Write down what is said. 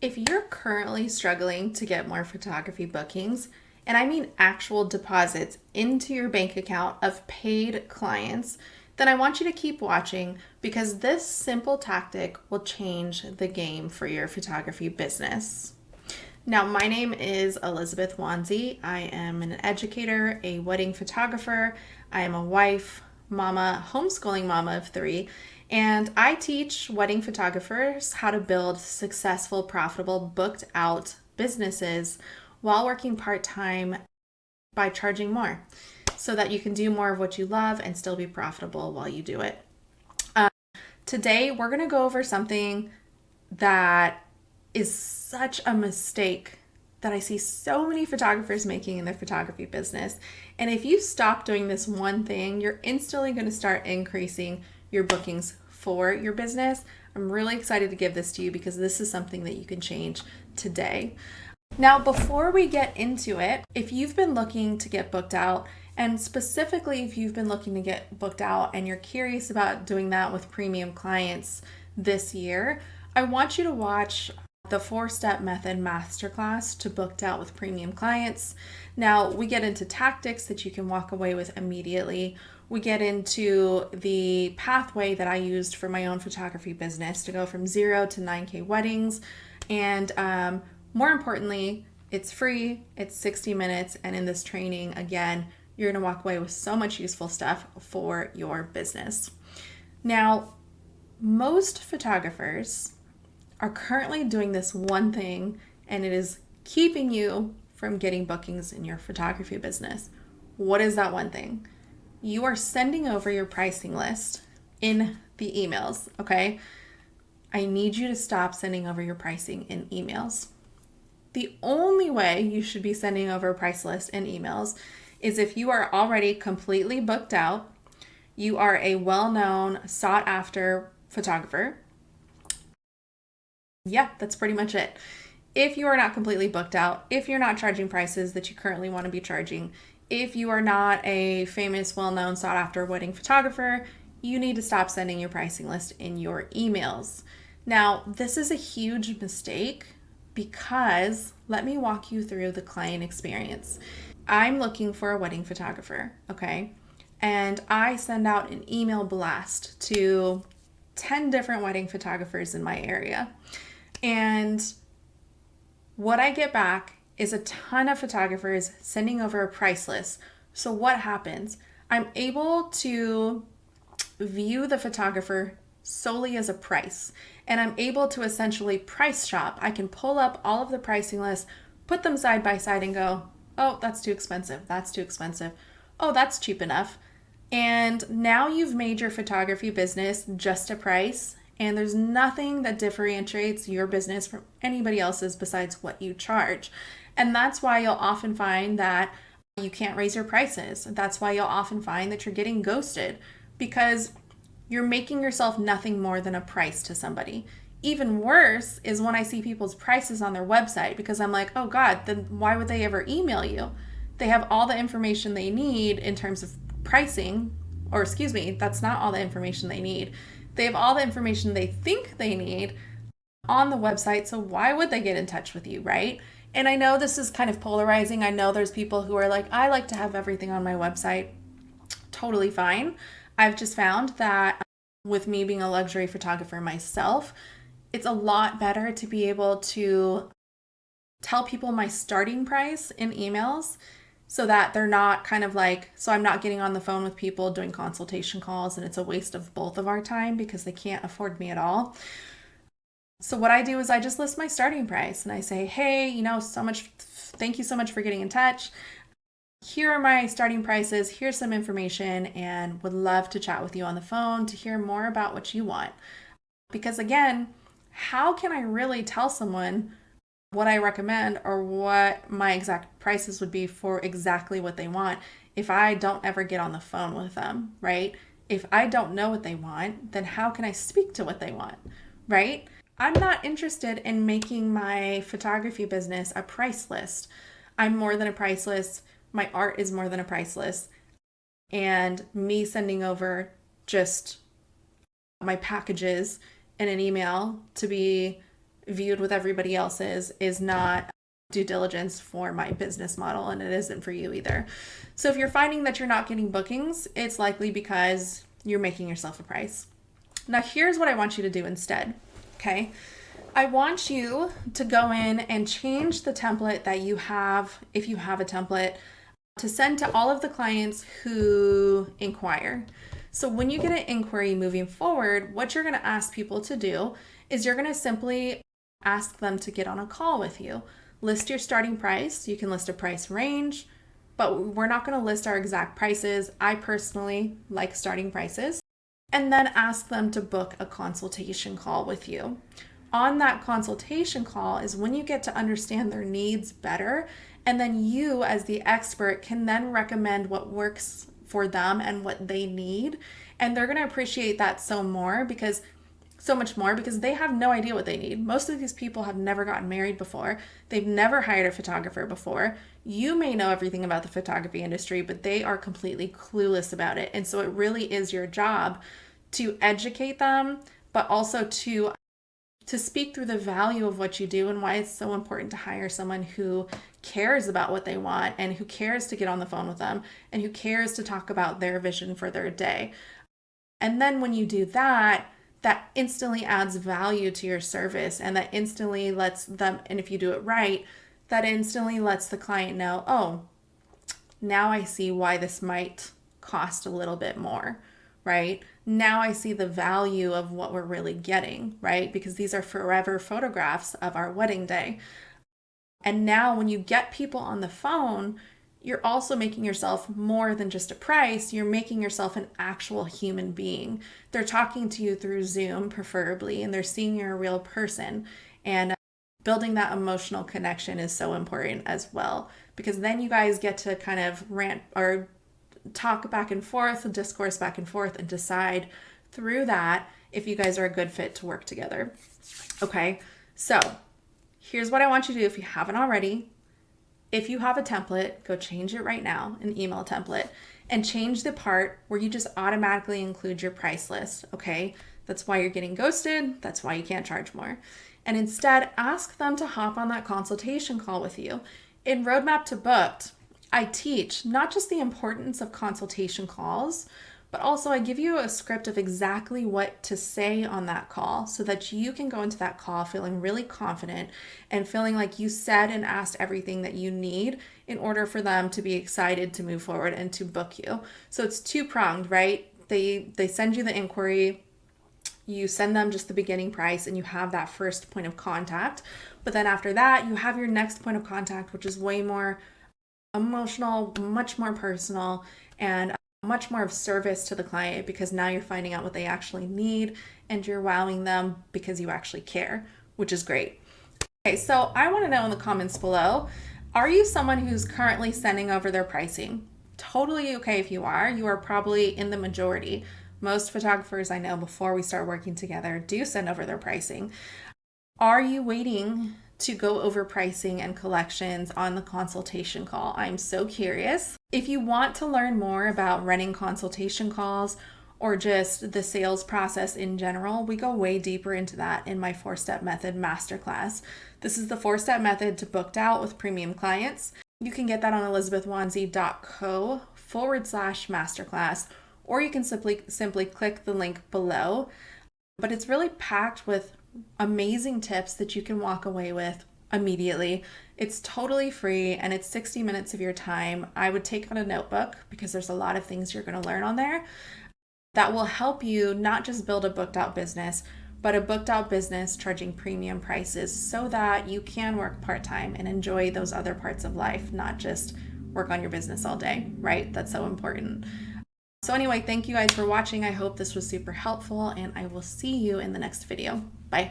If you're currently struggling to get more photography bookings, and I mean actual deposits into your bank account of paid clients, then I want you to keep watching because this simple tactic will change the game for your photography business. Now, my name is Elizabeth Wanzi. I am an educator, a wedding photographer. I am a wife, mama, homeschooling mama of three, and I teach wedding photographers how to build successful, profitable, booked out businesses while working part time by charging more so that you can do more of what you love and still be profitable while you do it. Today, we're going to go over something that is such a mistake that I see so many photographers making in their photography business. And if you stop doing this one thing, you're instantly going to start increasing your bookings for your business. I'm really excited to give this to you because this is something that you can change today. Now, before we get into it, if you've been looking to get booked out, and specifically if you've been looking to get booked out and you're curious about doing that with premium clients this year, I want you to watch the 4-step method masterclass to booked out with premium clients. Now, we get into tactics that you can walk away with immediately. We get into the pathway that I used for my own photography business to go from 0 to 9K weddings. And more importantly, it's free, it's 60 minutes. And in this training, again, you're going to walk away with so much useful stuff for your business. Now, most photographers are currently doing this one thing, and it is keeping you from getting bookings in your photography business. What is that one thing? You are sending over your pricing list in the emails, okay? I need you to stop sending over your pricing in emails. The only way you should be sending over a price list in emails is if you are already completely booked out, you are a well-known, sought-after photographer. Yeah, that's pretty much it. If you are not completely booked out, if you're not charging prices that you currently want to be charging, if you are not a famous, well-known, sought-after wedding photographer, you need to stop sending your pricing list in your emails. Now, this is a huge mistake because let me walk you through the client experience. I'm looking for a wedding photographer, okay? And I send out an email blast to 10 different wedding photographers in my area. And what I get back is a ton of photographers sending over a price list. So what happens? I'm able to view the photographer solely as a price, and I'm able to essentially price shop. I can pull up all of the pricing lists, put them side by side and go, oh, that's too expensive. That's too expensive. Oh, that's cheap enough. And now you've made your photography business just a price, and there's nothing that differentiates your business from anybody else's besides what you charge. And that's why you'll often find that you can't raise your prices. That's why you'll often find that you're getting ghosted because you're making yourself nothing more than a price to somebody. Even worse is when I see people's prices on their website because I'm like, oh God, then why would they ever email you? They have all the information they need in terms of pricing, or excuse me, that's not all the information they need. They have all the information they think they need on the website, so why would they get in touch with you, right? And I know this is kind of polarizing. I know there's people who are like, I like to have everything on my website. Totally fine. I've just found that with me being a luxury photographer myself, it's a lot better to be able to tell people my starting price in emails so that they're not kind of like, so I'm not getting on the phone with people doing consultation calls and it's a waste of both of our time because they can't afford me at all. So what I do is I just list my starting price and I say, hey, thank you so much for getting in touch. Here are my starting prices. Here's some information and would love to chat with you on the phone to hear more about what you want. Because again, how can I really tell someone what I recommend or what my exact prices would be for exactly what they want if I don't ever get on the phone with them, right? If I don't know what they want, then how can I speak to what they want, right? I'm not interested in making my photography business a price list. I'm more than a price list. My art is more than a price list. And me sending over just my packages in an email to be viewed with everybody else's is not due diligence for my business model, and it isn't for you either. So if you're finding that you're not getting bookings, it's likely because you're making yourself a price. Now, here's what I want you to do instead, okay? I want you to go in and change the template that you have, if you have a template, to send to all of the clients who inquire. So when you get an inquiry moving forward, what you're going to ask people to do is you're going to simply ask them to get on a call with you. List your starting price. You can list a price range, but we're not going to list our exact prices. I personally like starting prices. And then ask them to book a consultation call with you. On that consultation call is when you get to understand their needs better, and then you as the expert can then recommend what works for them and what they need. And they're going to appreciate that so much more because they have no idea what they need. Most of these people have never gotten married before. They've never hired a photographer before. You may know everything about the photography industry, but they are completely clueless about it. And so it really is your job to educate them, but also to speak through the value of what you do and why it's so important to hire someone who cares about what they want and who cares to get on the phone with them and who cares to talk about their vision for their day. And then when you do that, that instantly adds value to your service, and that instantly lets them, and if you do it right, that instantly lets the client know, oh, now I see why this might cost a little bit more, right? Now I see the value of what we're really getting, right? Because these are forever photographs of our wedding day. And now when you get people on the phone, you're also making yourself more than just a price. You're making yourself an actual human being. They're talking to you through Zoom, preferably, and they're seeing you're a real person. And building that emotional connection is so important as well, because then you guys get to kind of rant or talk back and forth, discourse back and forth, and decide through that if you guys are a good fit to work together. Okay, so here's what I want you to do if you haven't already. If you have a template, go change it right now, an email template, and change the part where you just automatically include your price list, okay? That's why you're getting ghosted. That's why you can't charge more. And instead, ask them to hop on that consultation call with you. In Roadmap to Booked, I teach not just the importance of consultation calls, but also I give you a script of exactly what to say on that call so that you can go into that call feeling really confident and feeling like you said and asked everything that you need in order for them to be excited to move forward and to book you. So it's two-pronged, right? They send you the inquiry, you send them just the beginning price, and you have that first point of contact. But then after that, you have your next point of contact, which is way more emotional, much more personal, and much more of service to the client, because now you're finding out what they actually need and you're wowing them because you actually care, which is great. Okay, so I want to know in the comments below, are you someone who's currently sending over their pricing? Totally okay if you are. You are probably in the majority. Most photographers I know before we start working together do send over their pricing. Are you waiting to go over pricing and collections on the consultation call? I'm so curious. If you want to learn more about running consultation calls or just the sales process in general, we go way deeper into that in my 4-Step Method Masterclass. This is the 4-Step Method to Booked Out with Premium Clients. You can get that on elizabethwanzi.co/masterclass, or you can simply click the link below. But it's really packed with amazing tips that you can walk away with immediately. It's totally free and it's 60 minutes of your time. I would take out a notebook because there's a lot of things you're going to learn on there that will help you not just build a booked out business, but a booked out business charging premium prices so that you can work part-time and enjoy those other parts of life, not just work on your business all day, right? That's so important. So anyway, thank you guys for watching. I hope this was super helpful, and I will see you in the next video. Bye.